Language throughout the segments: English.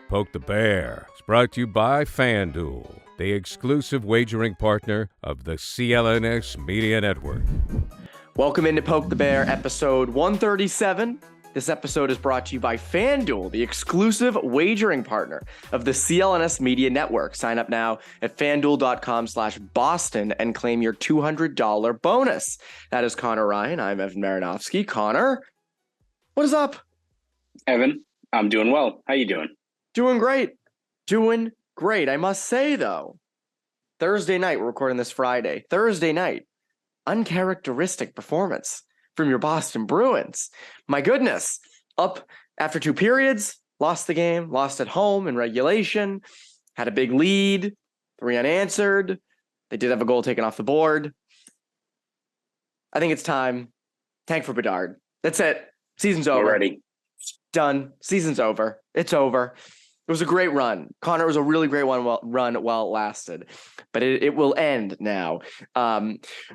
Poke the Bear is brought to you by FanDuel, the exclusive wagering partner of the CLNS Media Network. Welcome into Poke the Bear, episode 137. This episode is brought to you by FanDuel, the exclusive wagering partner of the CLNS Media Network. Sign up now at fanduel.com/Boston and claim your $200 bonus. That is Conor Ryan. I'm Evan Marinofsky. Conor, what is up? Evan, I'm doing well. How you doing? Doing great. Doing great. I must say, though, Thursday night, we're recording this Friday. Thursday night, uncharacteristic performance from your Boston Bruins. My goodness. Up after two periods, lost the game, lost at home in regulation, had a big lead, 3 unanswered. They did have a goal taken off the board. I think it's time. Tank for Bedard. That's it. Season's over. We're ready. Done. Season's over. It's over. It was a great run. Connor, it was a really great run while it lasted, but it will end now.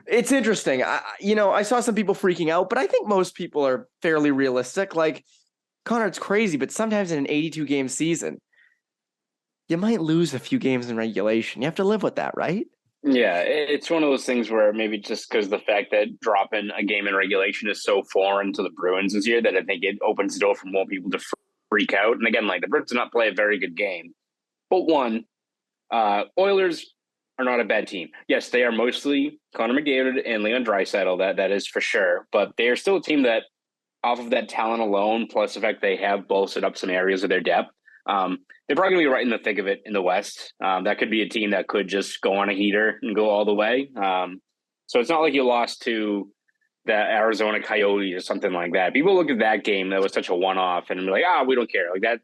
It's interesting. I saw some people freaking out, but I think most people are fairly realistic. Like, Connor, it's crazy, but sometimes in an 82-game season, you might lose a few games in regulation. You have to live with that, right? Yeah, it's one of those things where maybe just because the fact that dropping a game in regulation is so foreign to the Bruins this year that I think it opens the door for more people to freak out. And again, like, the Bruins did not play a very good game. But one, Oilers are not a bad team. Yes, they are mostly Connor McDavid and Leon Draisaitl. That is for sure. But they are still a team that, off of that talent alone, plus the fact they have bolstered up some areas of their depth, they're probably going to be right in the thick of it in the West. That could be a team that could just go on a heater and go all the way. So it's not like you lost to the Arizona Coyotes or something like that. People look at that game that was such a one-off and be like, we don't care. Like that,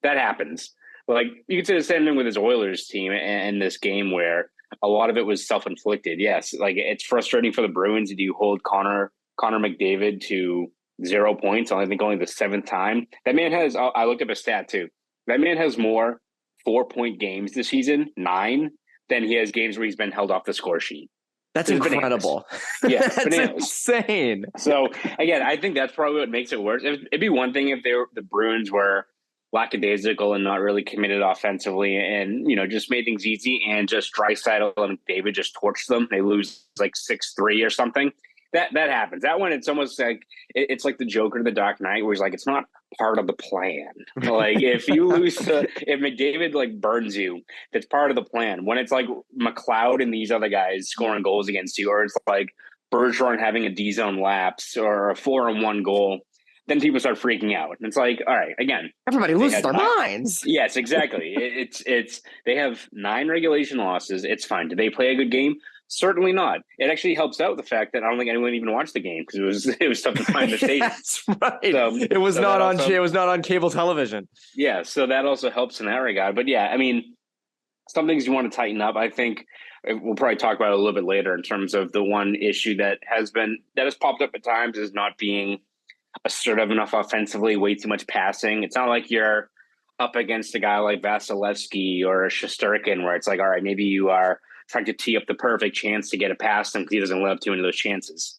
that happens. But like, you could say the same thing with this Oilers team and this game where a lot of it was self-inflicted. Yes, like, it's frustrating for the Bruins that you hold Connor McDavid to 0 points. I think only the 7th time. That man has, I looked up a stat too. That man has more 4-point games this season, 9, than he has games where he's been held off the score sheet. That's incredible. Yeah, that's insane. So again, I think that's probably what makes it worse. It'd be one thing if the Bruins were lackadaisical and not really committed offensively and, just made things easy and just Draisaitl and McDavid just torched them. They lose like 6-3 or something. That happens. That one, it's almost like it's like the Joker to the Dark Knight, where he's like, it's not part of the plan. Like, if you lose if McDavid like burns you, that's part of the plan. When it's like McLeod and these other guys scoring goals against you, or it's like Bergeron having a D-zone lapse or a 4-on-1 goal, then people start freaking out. And it's like, all right, again, everybody loses their minds. Yes, exactly. It's they have 9 regulation losses. It's fine. Did they play a good game? Certainly not. It actually helps out the fact that I don't think anyone even watched the game because it was tough to find the stadium. That's right. So, it was not on cable television. Yeah, so that also helps in that regard. But yeah, I mean, some things you want to tighten up. I think we'll probably talk about it a little bit later in terms of the one issue that has popped up at times is not being assertive enough offensively, way too much passing. It's not like you're up against a guy like Vasilevsky or a Shesterkin where it's like, all right, maybe you are trying to tee up the perfect chance to get it past him because he doesn't live up to any of those chances.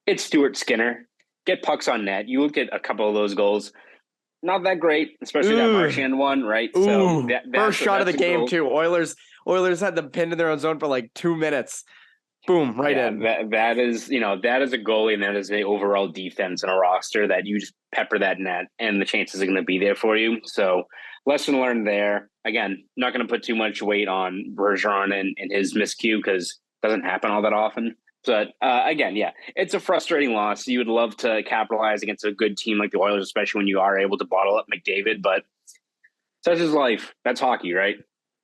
It's Stuart Skinner. Get pucks on net. You look at a couple of those goals. Not that great, especially that Marchand one, right? So first shot of the game, too. Oilers had them pinned in their own zone for like 2 minutes. Boom, in. That is a goalie and that is the overall defense in a roster that you just pepper that net and the chances are going to be there for you. So lesson learned there. Again, not going to put too much weight on Bergeron and his miscue because it doesn't happen all that often. But again, yeah, it's a frustrating loss. You would love to capitalize against a good team like the Oilers, especially when you are able to bottle up McDavid. But such is life. That's hockey, right?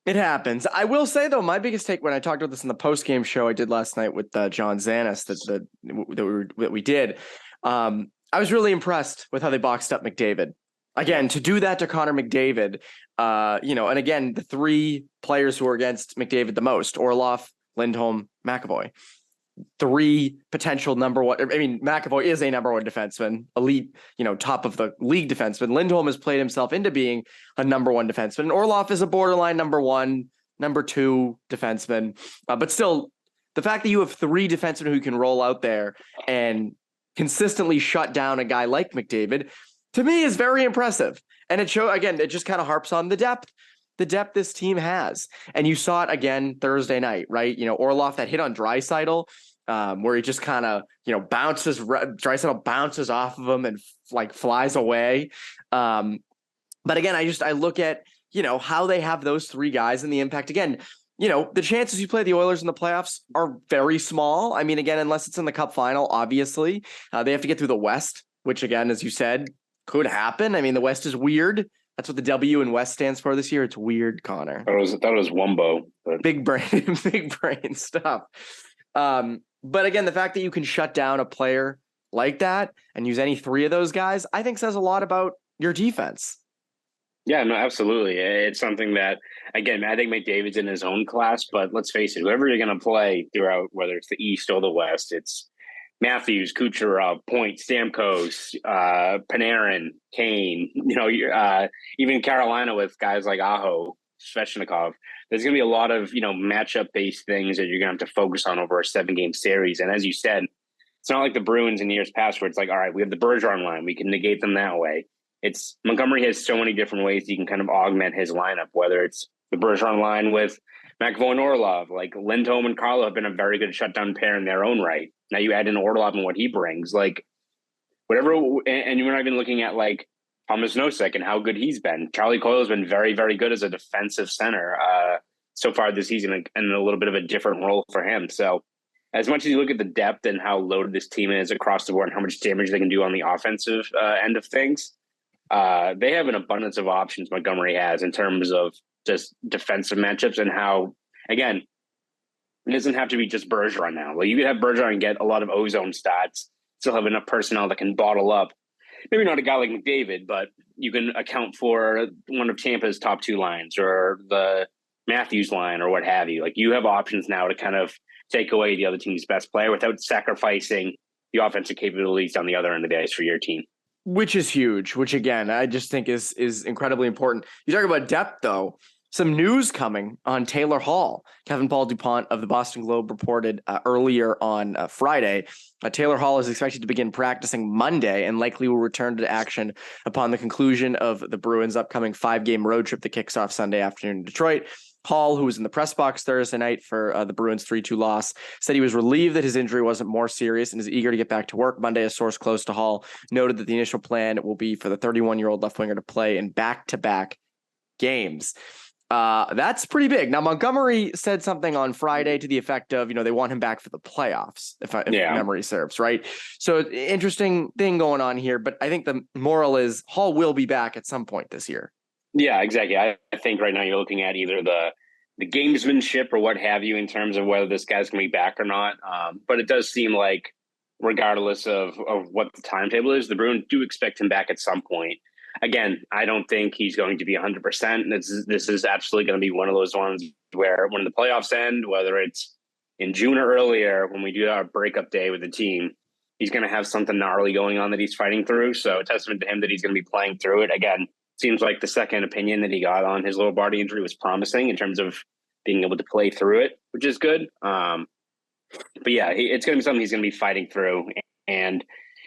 It happens. I will say, though, my biggest take when I talked about this in the post-game show I did last night with John Zanis that we did, I was really impressed with how they boxed up McDavid. Again, to do that to Connor McDavid, and again, the 3 players who are against McDavid the most, Orlov, Lindholm, McAvoy. 3 potential number one. I mean, McAvoy is a number 1 defenseman, elite, top of the league defenseman. Lindholm has played himself into being a number 1 defenseman. And Orlov is a borderline number 1, number 2 defenseman. But still, the fact that you have 3 defensemen who can roll out there and consistently shut down a guy like McDavid, to me is very impressive. And it just kind of harps on the depth this team has. And you saw it again Thursday night, right? Orlov, that hit on Draisaitl, where he just kind of, Draisaitl bounces off of him and flies away. But again, I look at, how they have those three guys and the impact. Again, the chances you play the Oilers in the playoffs are very small. I mean, again, unless it's in the Cup final, obviously, they have to get through the West, which again, as you said, could happen. I mean, the West is weird. That's what the W in West stands for this year. It's weird, Connor. That was Wumbo. But... Big brain stuff. But again, the fact that you can shut down a player like that and use any three of those guys, I think says a lot about your defense. Yeah, no, absolutely. It's something that, again, I think McDavid's in his own class, but let's face it, whoever you're going to play throughout, whether it's the East or the West, it's Matthews, Kucherov, Point, Stamkos, Panarin, Kane, even Carolina with guys like Aho, Svechnikov. There's going to be a lot of, matchup-based things that you're going to have to focus on over a 7-game series. And as you said, it's not like the Bruins in years past where it's like, all right, we have the Bergeron line. We can negate them that way. It's Montgomery has so many different ways you can kind of augment his lineup, whether it's the Bergeron line with McAvoy and Orlov, like Lindholm and Carlo have been a very good shutdown pair in their own right. Now you add in Orlov and what he brings, whatever. And you're not even looking at Thomas Nosek and how good he's been. Charlie Coyle has been very, very good as a defensive center so far this season, and a little bit of a different role for him. So as much as you look at the depth and how loaded this team is across the board and how much damage they can do on the offensive end of things, they have an abundance of options Montgomery has in terms of just defensive matchups and how, again, it doesn't have to be just Bergeron now. You could have Bergeron and get a lot of ozone stats, still have enough personnel that can bottle up. Maybe not a guy like McDavid, but you can account for one of Tampa's top two lines or the Matthews line or what have you. You have options now to kind of take away the other team's best player without sacrificing the offensive capabilities on the other end of the ice for your team. Which is huge, which again, I just think is incredibly important. You talk about depth, though. Some news coming on Taylor Hall. Kevin Paul DuPont of the Boston Globe reported earlier on Friday. Taylor Hall is expected to begin practicing Monday and likely will return to action upon the conclusion of the Bruins' upcoming 5-game road trip that kicks off Sunday afternoon in Detroit. Hall, who was in the press box Thursday night for the Bruins 3-2 loss, said he was relieved that his injury wasn't more serious and is eager to get back to work Monday. A source close to Hall noted that the initial plan will be for the 31-year-old left winger to play in back-to-back games. That's pretty big. Now, Montgomery said something on Friday to the effect of, they want him back for the playoffs, if memory serves, right? So interesting thing going on here, but I think the moral is Hall will be back at some point this year. Yeah, exactly. I think right now you're looking at either the gamesmanship or what have you in terms of whether this guy's going to be back or not. But it does seem like regardless of what the timetable is, the Bruins do expect him back at some point. Again, I don't think he's going to be 100%. This is absolutely going to be one of those ones where when the playoffs end, whether it's in June or earlier, when we do our breakup day with the team, he's going to have something gnarly going on that he's fighting through. So a testament to him that he's going to be playing through it. Again, seems like the second opinion that he got on his lower body injury was promising in terms of being able to play through it, which is good. But yeah, it's going to be something he's going to be fighting through. And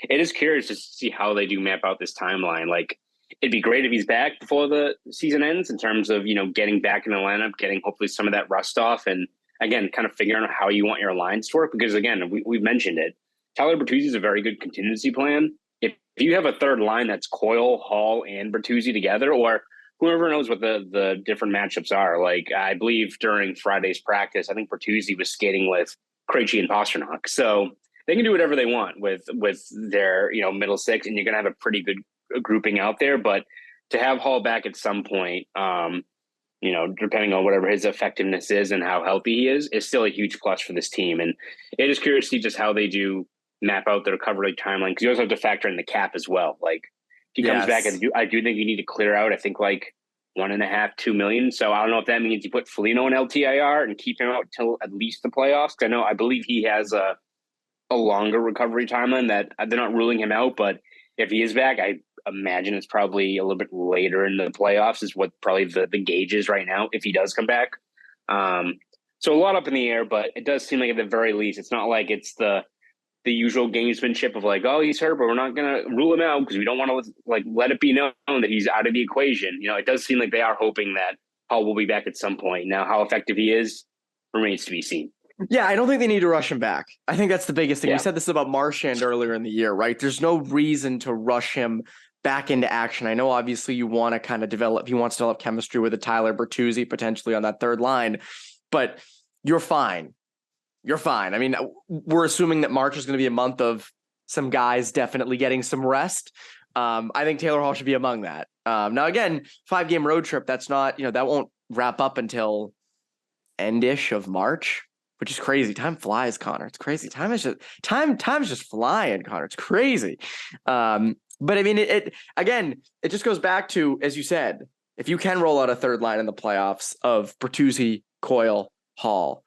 it is curious to see how they do map out this timeline. It'd be great if he's back before the season ends in terms of, getting back in the lineup, getting hopefully some of that rust off. And again, kind of figuring out how you want your lines to work. Because again, we've mentioned it. Tyler Bertuzzi is a very good contingency plan. If you have a third line that's Coyle, Hall, and Bertuzzi together, or whoever knows what the different matchups are. I believe during Friday's practice, I think Bertuzzi was skating with Krejci and Pasternak. So they can do whatever they want with their, middle six, and you're going to have a pretty good grouping out there. But to have Hall back at some point, depending on whatever his effectiveness is and how healthy he is still a huge plus for this team. And it is curious to see just how they do map out the recovery timeline, because you also have to factor in the cap as well. If he comes back, I do think you need to clear out, I think $1.5-2 million. So I don't know if that means you put Foligno in LTIR and keep him out till at least the playoffs. I believe he has a longer recovery timeline that they're not ruling him out, but if he is back, I imagine it's probably a little bit later in the playoffs is what probably the gauge is right now if he does come back. So a lot up in the air, but it does seem like at the very least, it's not like it's the the usual gamesmanship of like, oh, he's hurt, but we're not going to rule him out because we don't want to like let it be known that he's out of the equation. You know, it does seem like they are hoping that Hall will be back at some point. Now, how effective he is remains to be seen. Yeah, I don't think they need to rush him back. I think that's the biggest thing. Yeah. We said this about Marchand earlier in the year, right? There's no reason to rush him back into action. I know obviously you want to kind of develop, he wants to develop chemistry with a Tyler Bertuzzi potentially on that third line, but you're fine. You're fine. I mean, we're assuming that March is going to be a month of some guys definitely getting some rest. I think Taylor Hall should be among that. Now, again, 5-game road trip, that's not, that won't wrap up until end-ish of March, which is crazy. Time flies, Connor. It's crazy. Time's just flying, Connor. It's crazy. But I mean, it just goes back to, as you said, if you can roll out a third line in the playoffs of Bertuzzi, Coyle, Hall,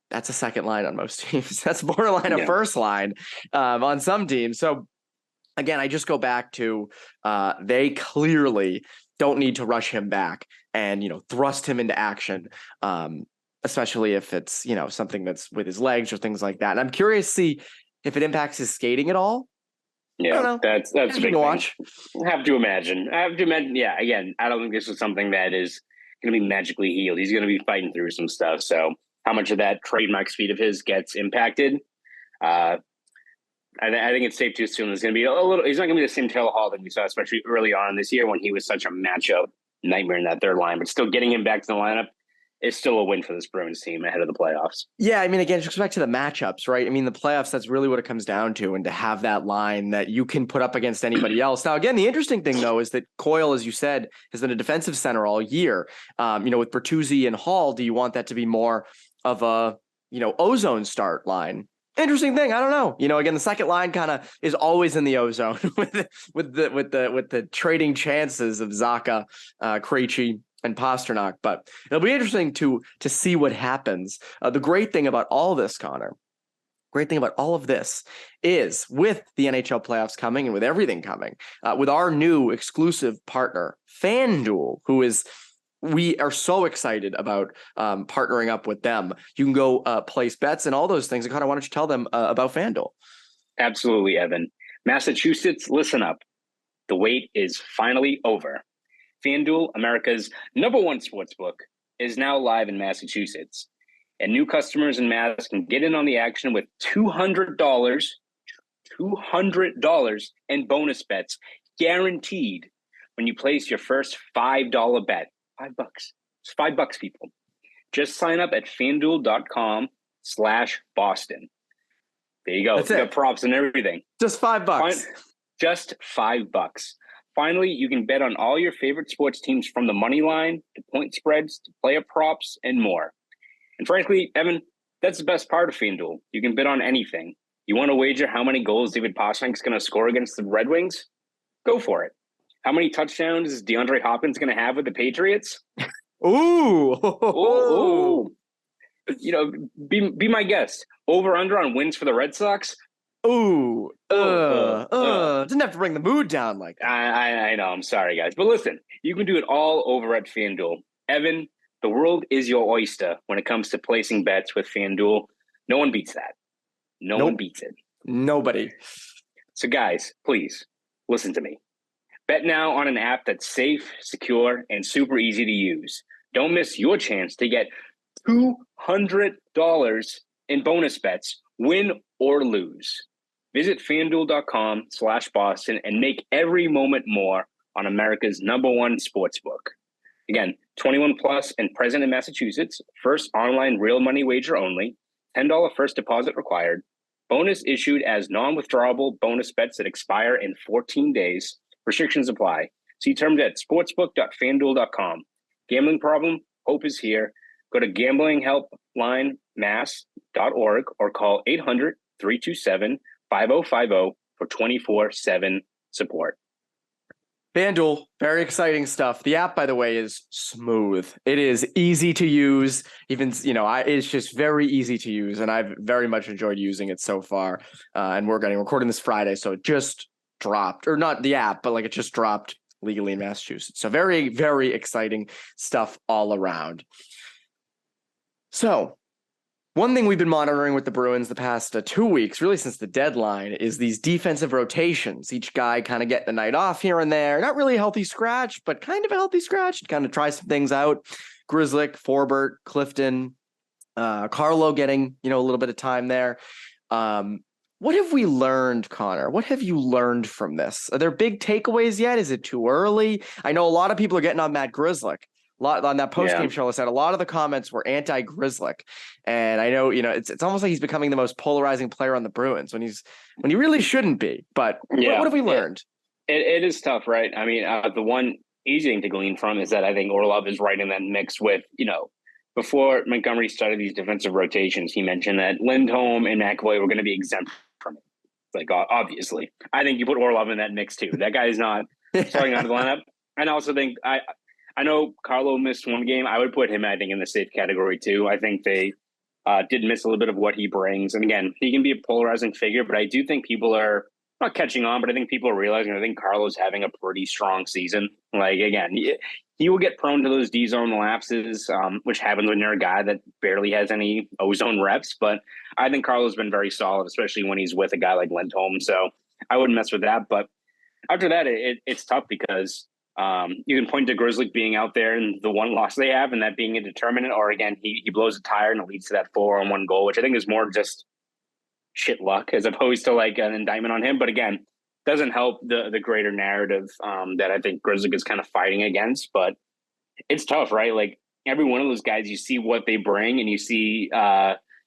that's a second line on most teams. That's borderline a first line on some teams. So again, I just go back to they clearly don't need to rush him back and, thrust him into action, especially if it's, something that's with his legs or things like that. And I'm curious to see if it impacts his skating at all. Yeah, that's a big to watch. I have to imagine. Yeah, again, I don't think this is something that is going to be magically healed. He's going to be fighting through some stuff. So how much of that trademark speed of his gets impacted? I think it's safe to assume there's going to be a little. He's not going to be the same Taylor Hall that we saw, especially early on this year when he was such a matchup nightmare in that third line. But still, getting him back to the lineup is still a win for this Bruins team ahead of the playoffs. Yeah, I mean, again, it goes back to the matchups, right? I mean, the playoffs, that's really what it comes down to, and to have that line that you can put up against anybody else. Now, again, the interesting thing, though, is that Coyle, as you said, has been a defensive center all year. With Bertuzzi and Hall, do you want that to be more of a, ozone start line? Interesting thing. I don't know. Again, the second line kind of is always in the ozone with the trading chances of Zacha, Krejci, and Pasternak, but it'll be interesting to see what happens. The great thing about all this, Connor, great thing about all of this is with the NHL playoffs coming and with everything coming, with our new exclusive partner, FanDuel, we are so excited about partnering up with them. You can go place bets and all those things. And Connor, why don't you tell them about FanDuel? Absolutely, Evan. Massachusetts, listen up. The wait is finally over. FanDuel, America's #1 sportsbook, is now live in Massachusetts. And new customers in Mass can get in on the action with $200 in bonus bets guaranteed when you place your first $5 bet. $5. It's $5, people. Just sign up at FanDuel.com/Boston. There you go. That's you it. got props and everything. Just $5. Just $5. Finally, you can bet on all your favorite sports teams from the money line to point spreads to player props and more. And frankly, Evan, that's the best part of FanDuel. You can bet on anything. You want to wager how many goals David Pastrnak is going to score against the Red Wings? Go for it. How many touchdowns is DeAndre Hopkins going to have with the Patriots? Ooh. Be my guest. Over under on wins for the Red Sox? Didn't have to bring the mood down like that. I know. I'm sorry, guys. But listen, you can do it all over at FanDuel. Evan, the world is your oyster when it comes to placing bets with FanDuel. No one beats that. No one beats it. Nobody. So, guys, please listen to me. Bet now on an app that's safe, secure, and super easy to use. Don't miss your chance to get $200 in bonus bets, win or lose. Visit FanDuel.com/Boston and make every moment more on America's #1 sportsbook. Again, 21 plus and present in Massachusetts. First online real money wager only. $10 first deposit required. Bonus issued as non-withdrawable bonus bets that expire in 14 days. Restrictions apply. See terms at sportsbook.fanduel.com. Gambling problem? Hope is here. Go to gamblinghelplinemass.org or call 800-327-5050 for 24/7 support. FanDuel, very exciting stuff. The app, by the way, is smooth. It is easy to use. Even, it's just very easy to use, and I've very much enjoyed using it so far. And we're recording this Friday, so it just dropped, or not the app, but it just dropped legally in Massachusetts. So very, very exciting stuff all around. So One thing we've been monitoring with the Bruins the past 2 weeks, really since the deadline, is these defensive rotations. Each guy kind of getting a night off here and there. Not really a healthy scratch, but kind of a healthy scratch to kind of try some things out. Grzelcyk, Forbort, Clifton, Carlo getting, a little bit of time there. What have we learned, Connor? What have you learned from this? Are there big takeaways yet? Is it too early? I know a lot of people are getting on Matt Grzelcyk. A lot on that post-game show, I said a lot of the comments were anti-Grzelcyk. And I know, it's almost like he's becoming the most polarizing player on the Bruins when he really shouldn't be. But what have we learned? It is tough, right? I mean, the one easy thing to glean from is that I think Orlov is right in that mix with, before Montgomery started these defensive rotations, he mentioned that Lindholm and McAvoy were going to be exempt from it. Like, obviously. I think you put Orlov in that mix too. That guy is not starting out of the lineup. And I also think I know Carlo missed one game. I would put him, I think, in the safe category too. I think they did miss a little bit of what he brings. And again, he can be a polarizing figure, but I do think people are not catching on, but I think people are realizing, I think Carlo's having a pretty strong season. Like, again, he will get prone to those D-zone lapses, which happens when you're a guy that barely has any O-zone reps. But I think Carlo's been very solid, especially when he's with a guy like Lindholm. So I wouldn't mess with that. But after that, it's tough because you can point to Grzelcyk being out there and the one loss they have and that being a determinant, or again, he blows a tire and it leads to that 4-on-1 goal, which I think is more just shit luck as opposed to like an indictment on him. But again, doesn't help the greater narrative that I think Grzelcyk is kind of fighting against. But it's tough, right? Like every one of those guys, you see what they bring and you see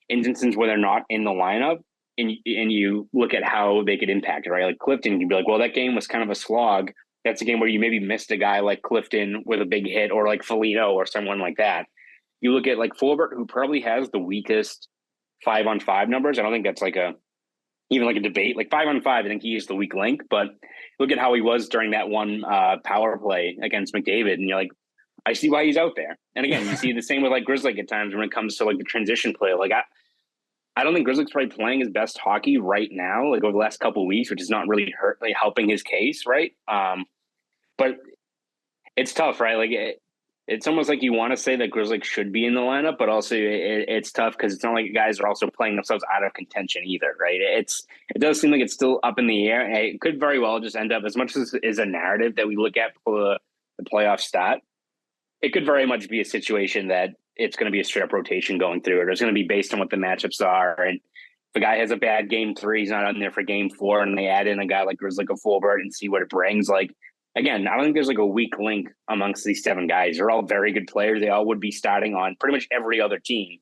instances where they're not in the lineup and you look at how they could impact it, right? Like Clifton, you can be like, well, that game was kind of a slog. That's a game where you maybe missed a guy like Clifton with a big hit, or like Foligno or someone like that. You look at like Forbort, who probably has the weakest 5-on-5 numbers. I don't think that's like even like a debate. Like 5-on-5, I think he is the weak link. But look at how he was during that one power play against McDavid, and you're like, I see why he's out there. And again, you see the same with like Grzelcyk at times when it comes to like the transition play. Like I don't think Grzelcyk's probably playing his best hockey right now, like over the last couple of weeks, which is not really helping his case, right? But it's tough, right? Like it's almost like you want to say that Grzelcyk should be in the lineup, but also it's tough because it's not like guys are also playing themselves out of contention either, right? It does seem like it's still up in the air. And it could very well just end up, as much as is a narrative that we look at for the playoff stat, it could very much be a situation that it's going to be a straight up rotation going through it. It's going to be based on what the matchups are. And if a guy has a bad game 3, he's not on there for game 4, and they add in a guy like Grzelcyk or Forbort and see what it brings. Like, again, I don't think there's like a weak link amongst these 7 guys. They're all very good players. They all would be starting on pretty much every other team.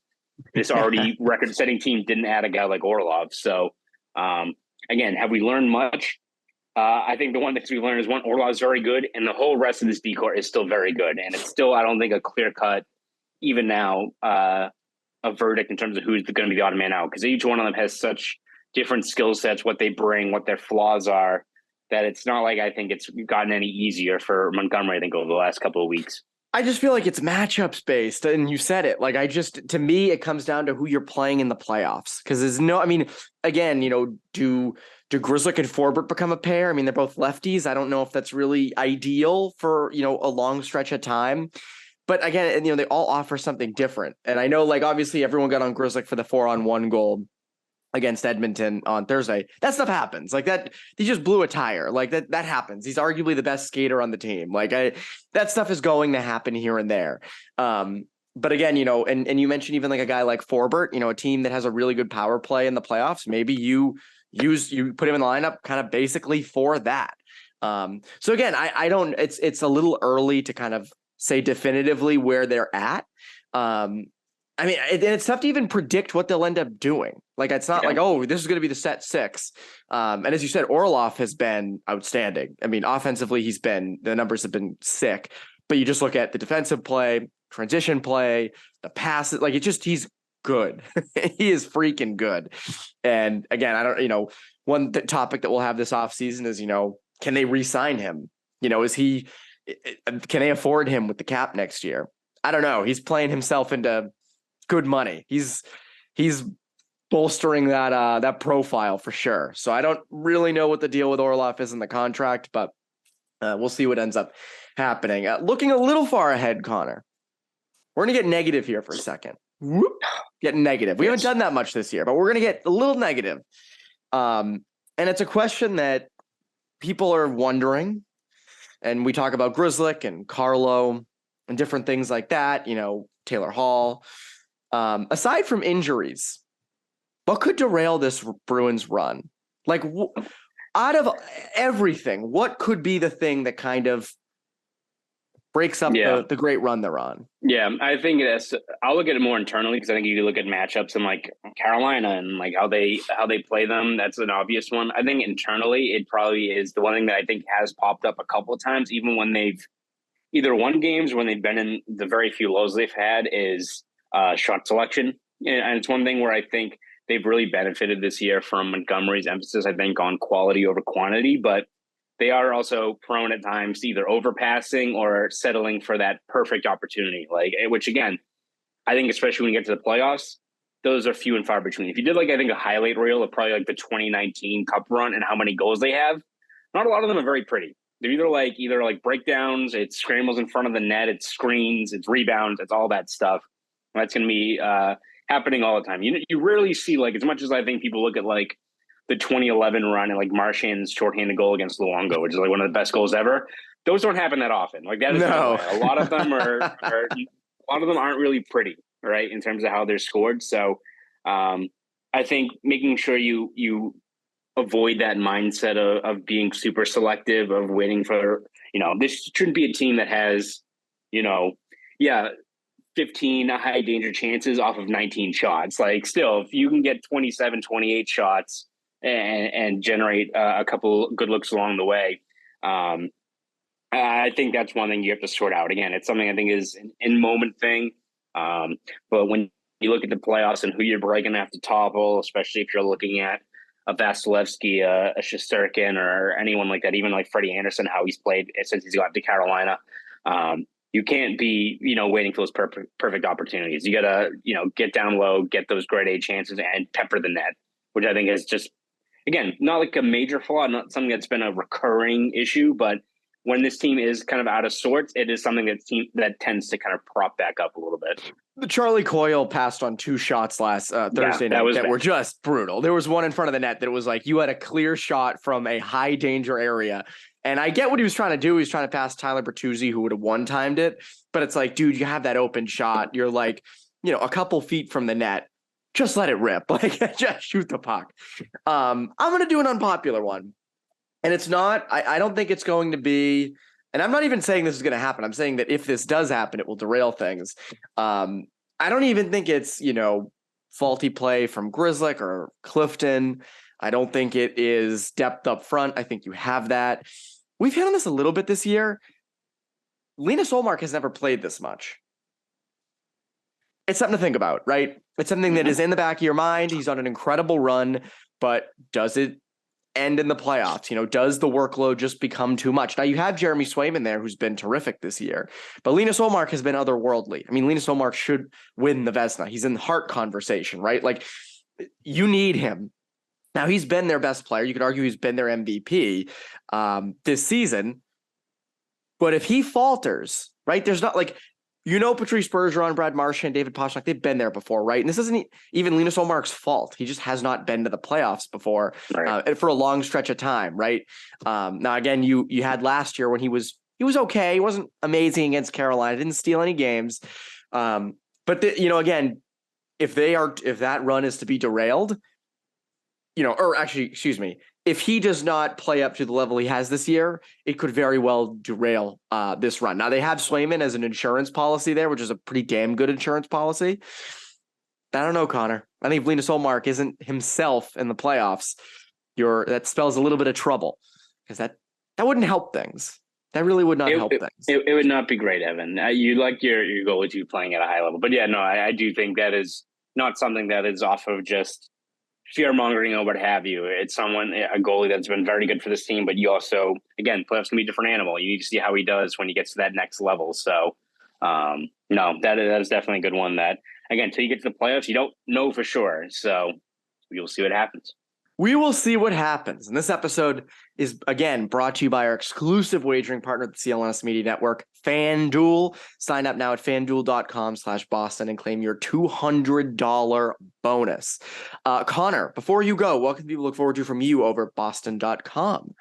This already record-setting team didn't add a guy like Orlov. So, again, have we learned much? I think the one that we learned is, one, Orlov's very good, and the whole rest of this decor is still very good. And it's still, I don't think, a clear-cut, even now, a verdict in terms of who's going to be the odd man out. Because each one of them has such different skill sets, what they bring, what their flaws are, that it's not like I think it's gotten any easier for Montgomery, I think, over the last couple of weeks. I just feel like it's matchups based, and you said it. Like, to me, it comes down to who you're playing in the playoffs. Because again, do Grzelcyk and Forbort become a pair? I mean, they're both lefties. I don't know if that's really ideal for, a long stretch of time. But again, they all offer something different. And I know, like, obviously everyone got on Grzelcyk for the 4-on-1 goal against Edmonton on Thursday. That stuff happens. Like that, he just blew a tire. Like that happens. He's arguably the best skater on the team. Like that stuff is going to happen here and there. But again, and you mentioned even like a guy like Forbort, a team that has a really good power play in the playoffs. Maybe you put him in the lineup kind of basically for that. So again, I don't, it's a little early to kind of say definitively where they're at. It's tough to even predict what they'll end up doing. Like, it's not like, oh, this is going to be the set 6. And as you said, Orlov has been outstanding. I mean, offensively, the numbers have been sick, but you just look at the defensive play, transition play, the passes, like he's good. He is freaking good. And again, I don't, one topic that we'll have this offseason is, can they re-sign him? Can they afford him with the cap next year? I don't know. He's playing himself into good money. He's bolstering that profile for sure. So I don't really know what the deal with Orlov is in the contract, but we'll see what ends up happening. Looking a little far ahead, Connor, we're going to get negative here for a second. whoop, getting negative. We haven't Yes. done that much this year, but we're going to get a little negative. And it's a question that people are wondering. And we talk about Grzelcyk and Carlo and different things like that, Taylor Hall. Aside from injuries, what could derail this Bruins run? Like, out of everything, what could be the thing that kind of breaks up the great run they're on? Yeah, I think I'll look at it more internally, because I think you can look at matchups in like Carolina and like how they play them. That's an obvious one. I think internally, it probably is the one thing that I think has popped up a couple of times, even when they've either won games or when they've been in the very few lows they've had, is shot selection. And it's one thing where I think they've really benefited this year from Montgomery's emphasis, I think, on quality over quantity, but they are also prone at times to either overpassing or settling for that perfect opportunity. Which again, I think especially when you get to the playoffs, those are few and far between. If you did I think a highlight reel of probably like the 2019 Cup run and how many goals they have, not a lot of them are very pretty. They're either breakdowns, it's scrambles in front of the net, it's screens, it's rebounds, it's all that stuff. And that's going to be happening all the time. You rarely see, as much as I think people look at the 2011 run and Marchand's shorthanded goal against Luongo, which is one of the best goals ever. Those don't happen that often. That is no. A lot of them are a lot of them aren't really pretty, right, in terms of how they're scored. So I think making sure you avoid that mindset of being super selective, of waiting for, this shouldn't be a team that has, 15 high danger chances off of 19 shots. Still, if you can get 27, 28 shots and generate a couple good looks along the way, I think that's one thing you have to sort out. Again, it's something I think is an in-moment thing. But when you look at the playoffs and who you're probably going to have to topple, especially if you're looking at a Vasilevsky, a Shesterkin, or anyone like that, even Freddie Anderson, how he's played since he's got to Carolina, you can't be, waiting for those perfect opportunities. You got to, get down low, get those grade A chances, and pepper the net, which I think is just, again, not a major flaw, not something that's been a recurring issue, but when this team is kind of out of sorts, it is something that tends to kind of prop back up a little bit. The Charlie Coyle passed on 2 shots last Thursday night that were just brutal. There was one in front of the net that it was you had a clear shot from a high danger area. And I get what he was trying to do. He was trying to pass Tyler Bertuzzi, who would have one-timed it. But it's dude, you have that open shot. You're a couple feet from the net. Just let it rip. Just shoot the puck. I'm going to do an unpopular one. And it's not, I don't think it's going to be, and I'm not even saying this is going to happen. I'm saying that if this does happen, it will derail things. I don't even think it's, faulty play from Grzelcyk or Clifton. I don't think it is depth up front. I think you have that. We've hit on this a little bit this year. Linus Ullmark has never played this much. It's something to think about, right? It's something that is in the back of your mind. He's on an incredible run, but does it end in the playoffs? Does the workload just become too much? Now you have Jeremy Swayman there, who's been terrific this year, but Linus Ullmark has been otherworldly. I mean, Linus Ullmark should win the Vezina. He's in the Hart conversation, right? You need him. Now he's been their best player. You could argue he's been their MVP this season, but if he falters, right, there's not Patrice Bergeron, Brad Marchand, David Pastrnak, they've been there before, right? And this isn't even Linus Ullmark's fault. He just has not been to the playoffs before, right, for a long stretch of time, right? Now, again, you had last year when he was okay. He wasn't amazing against Carolina. Didn't steal any games. But again, if that run is to be derailed, if he does not play up to the level he has this year, it could very well derail this run. Now, they have Swayman as an insurance policy there, which is a pretty damn good insurance policy. I don't know, Connor. I think if Linus Ullmark isn't himself in the playoffs, that spells a little bit of trouble, because that wouldn't help things. That really would not help things. It would not be great, Evan. You like your goalie to playing at a high level. But yeah, no, I do think that is not something that is off of just fear-mongering or what have you. It's a goalie that's been very good for this team, but you also, again, playoffs can be a different animal. You need to see how he does when he gets to that next level. So, no, that is definitely a good one that, again, until you get to the playoffs, you don't know for sure. So you'll see what happens. We will see what happens. And this episode is, again, brought to you by our exclusive wagering partner, the CLNS Media Network, FanDuel. Sign up now at fanduel.com/Boston and claim your $200 bonus. Connor, before you go, what can people look forward to from you over at Boston.com?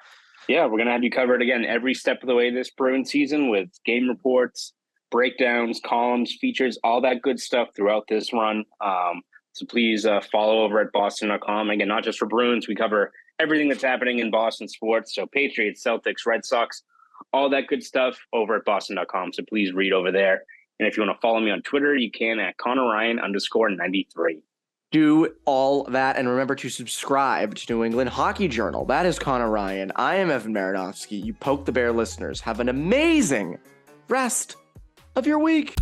Yeah, we're going to have you covered again every step of the way this Bruins season with game reports, breakdowns, columns, features, all that good stuff throughout this run. So please follow over at Boston.com. Again, not just for Bruins, we cover everything that's happening in Boston sports. So Patriots, Celtics, Red Sox, all that good stuff over at Boston.com. So please read over there. And if you want to follow me on Twitter, you can at Conor Ryan _93. Do all that, and remember to subscribe to New England Hockey Journal. That is Conor Ryan. I am Evan Marinofsky. You Poke the Bear listeners. Have an amazing rest of your week.